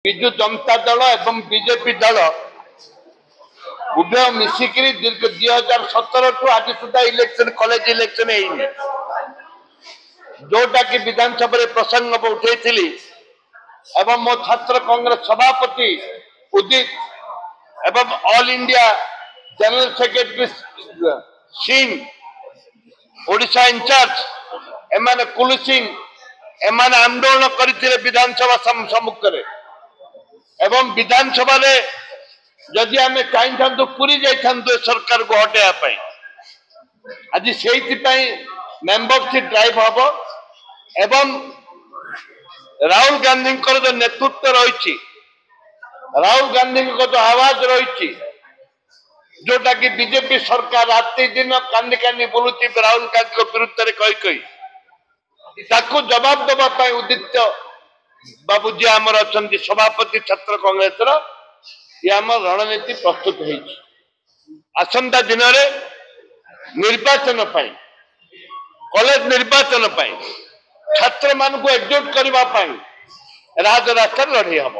विजु जनता दल एवं बीजेपी दल उभय मिसिक दीर्घ 2017 ठू आज सुधा इलेक्शन कॉलेज इलेक्शन जोटा कि विधानसभा प्रसंग उठे एवं मो छात्र कांग्रेस सभापति उदित एवं All India general secretary Singh Odisha in charge एमाने कुलु सिंह एमाने आंदोलन करते विधानसभा सम्मुख में एवं विधानसभा जदि आम चाहता पूरी जाइए सरकार को हटाया आज से मेंबरशिप ड्राइव हम एवं राहुल गांधी जो नेतृत्व रही राहुल गांधी जो आवाज रही जोटा कि बीजेपी सरकार राति दिन कानी कानी बुलूची राहुल गांधी विरुद्ध कही जवाब देवाई उदित बाबू जी आमर अच्छा सभापति छात्र कांग्रेस ये आम रणनीति प्रस्तुत आसंता दिन निर्वाचन कॉलेज निर्वाचन छात्र मान एकजुट करने राजरास्ता लड़े हम।